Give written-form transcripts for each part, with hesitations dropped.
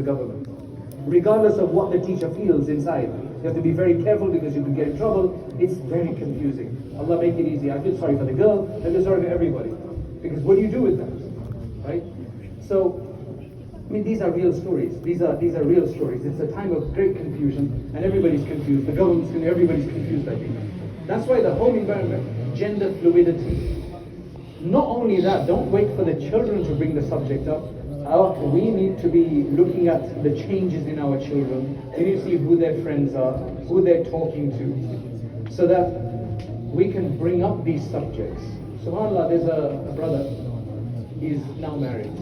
the government. Regardless of what the teacher feels inside. You have to be very careful because you could get in trouble. It's very confusing. Allah make it easy. I feel sorry for the girl, I feel sorry for everybody. Because what do you do with them? Right? So, I mean, these are real stories. These are real stories. It's a time of great confusion, and everybody's confused. The government's confused, everybody's confused, I think. That's why the home environment, gender fluidity. Not only that, don't wait for the children to bring the subject up. We need to be looking at the changes in our children. We need to see who their friends are, who they're talking to, so that we can bring up these subjects. SubhanAllah, there's a brother, he's now married.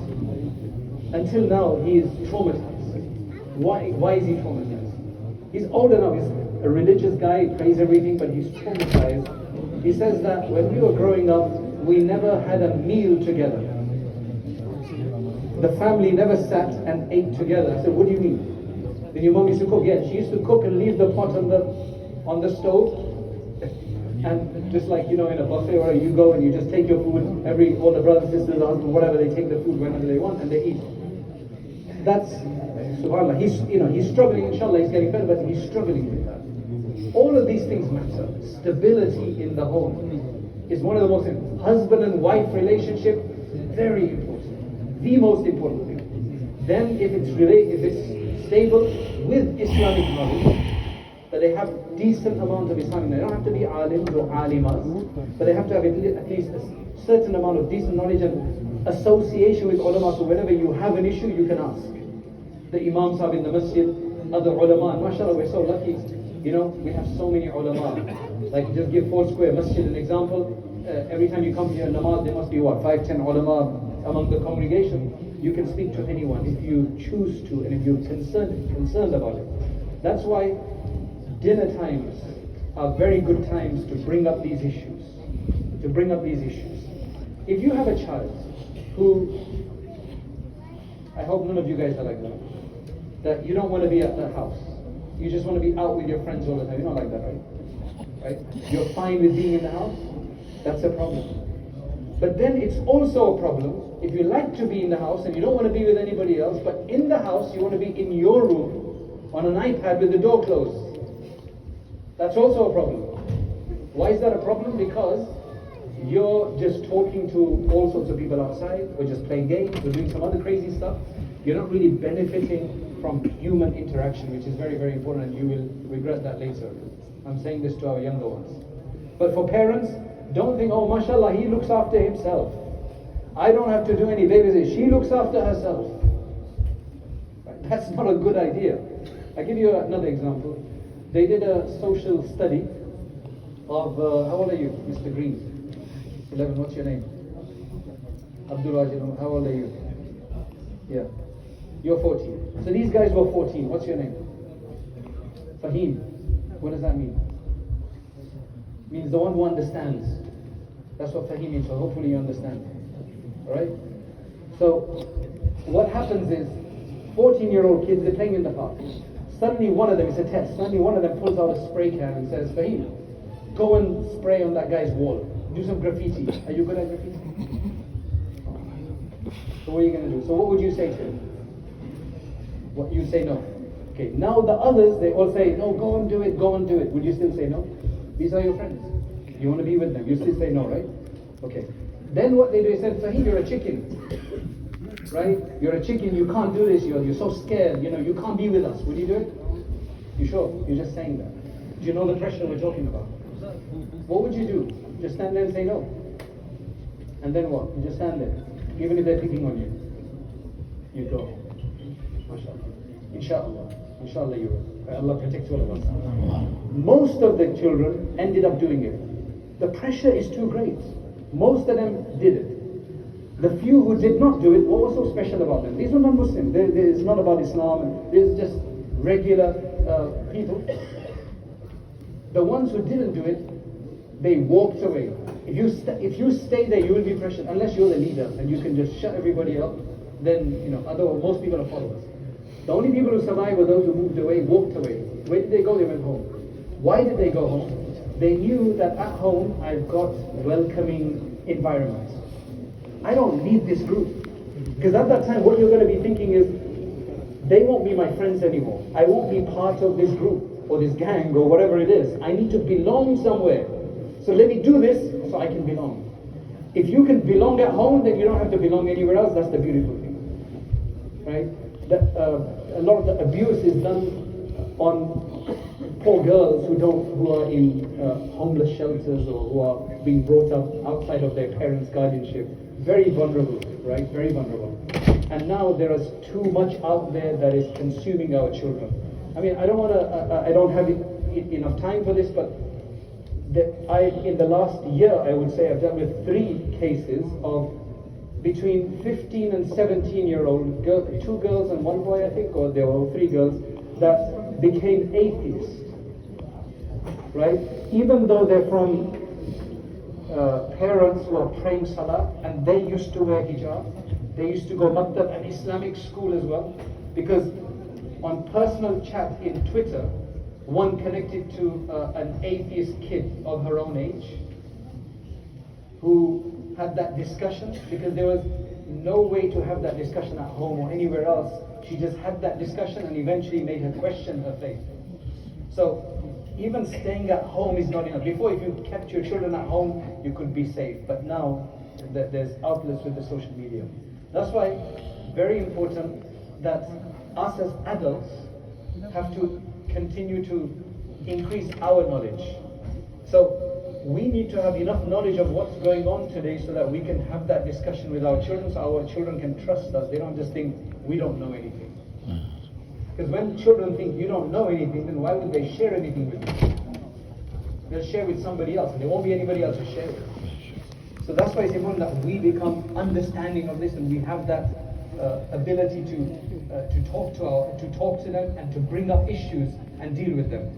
Until now, he is traumatized. Why is he traumatized? He's old enough, he's a religious guy, he prays everything, but he's traumatized. He says that when we were growing up, we never had a meal together. The family never sat and ate together. I said, what do you mean? Then your mom used to cook. Yeah, she used to cook and leave the pot on the stove. And just like, in a buffet where you go and you just take your food, all the brothers, sisters, husbands, whatever, they take the food whenever they want and they eat. That's, subhanAllah, he's struggling, inshallah, he's getting better, but he's struggling with that. All of these things matter. Stability in the home is one of the most important. Husband and wife relationship, very important. The most important thing. Then if it's stable with Islamic knowledge, that they have decent amount of Islamic knowledge. They don't have to be alims or alimas, but they have to have at least a certain amount of decent knowledge and association with ulama, so whenever you have an issue, you can ask. The imams have in the masjid, other ulama, mashallah, we're so lucky. We have so many ulama. Like, just give Foursquare Masjid an example. Every time you come here in namaz, there must be 5-10 ulama among the congregation. You can speak to anyone if you choose to and if you're concerned about it. That's why dinner times are very good times to bring up these issues. If you have a child who, I hope none of you guys are like that you don't want to be at the house. You just want to be out with your friends all the time. You're not like that, right? You're fine with being in the house. That's a problem. But then it's also a problem if you like to be in the house and you don't want to be with anybody else, but in the house you want to be in your room on an iPad with the door closed. That's also a problem. Why is that a problem? Because you're just talking to all sorts of people outside, or just playing games, or doing some other crazy stuff. You're not really benefiting from human interaction, which is very, very important, and you will regret that later. I'm saying this to our younger ones. But for parents, don't think, oh, mashallah, he looks after himself. I don't have to do any babysitting. She looks after herself. Right? That's not a good idea. I'll give you another example. They did a social study of, how old are you, Mr. Green? 11, what's your name? Abdul, how old are you? Yeah. You're 14. So these guys were 14. What's your name? Fahim. What does that mean? Means the one who understands. That's what Fahim means, so hopefully you understand. Alright? So, what happens is, 14-year-old kids, they're playing in the park. Suddenly one of them, it's a test, suddenly one of them pulls out a spray can and says, Fahim, go and spray on that guy's wall. Do some graffiti. Are you good at graffiti? So what are you going to do? So what would you say to him? What, you say no. Okay, now the others, they all say, no, go and do it, go and do it. Would you still say no? These are your friends. You want to be with them. You still say no, right? Okay. Then what they do is say, Fahim, you're a chicken. Right? You're a chicken, you can't do this, you're so scared, you can't be with us. Would you do it? You sure? You're just saying that. Do you know the pressure we're talking about? What would you do? Just stand there and say no. And then what? You just stand there. Even if they're picking on you. You go. MashaAllah. Inshallah. Inshallah you will. Allah protect all of us. Most of the children ended up doing it. The pressure is too great. Most of them did it. The few who did not do it, what was so special about them? These were not Muslims. It's not about Islam. These are just regular people. The ones who didn't do it, they walked away. If you stay there, you will be pressured. Unless you're the leader and you can just shut everybody up, then otherwise most people are followers. The only people who survived were those who moved away, walked away. Where did they go? They went home. Why did they go home? They knew that at home I've got welcoming environments. I don't need this group. Because at that time what you're going to be thinking is, they won't be my friends anymore. I won't be part of this group or this gang or whatever it is. I need to belong somewhere. So let me do this so I can belong. If you can belong at home, then you don't have to belong anywhere else. That's the beautiful thing, right? A lot of the abuse is done on poor girls who are in homeless shelters or who are being brought up outside of their parents' guardianship. Very vulnerable, right? Very vulnerable. And now there is too much out there that is consuming our children. I mean, I don't have enough time for this, but in the last year, I would say I've dealt with 3 cases of between 15 and 17-year-old girls, 2 girls and 1 boy, I think, or there were 3 girls, that became atheists, right? Even though they're from parents who are praying salah, and they used to wear hijab, they used to go maktab and Islamic school as well, because on personal chat in Twitter, one connected to an atheist kid of her own age, who had that discussion, because there was no way to have that discussion at home or anywhere else. She just had that discussion and eventually made her question her faith. So even staying at home is not enough. Before, if you kept your children at home, you could be safe. But now there's outlets with the social media. That's why very important that us as adults have to continue to increase our knowledge. So we need to have enough knowledge of what's going on today so that we can have that discussion with our children, so our children can trust us. They don't just think we don't know anything. Because when children think you don't know anything, then why would they share anything with you? They'll share with somebody else, and there won't be anybody else to share with. So that's why it's important that we become understanding of this, and we have that ability to talk to them and to bring up issues and deal with them.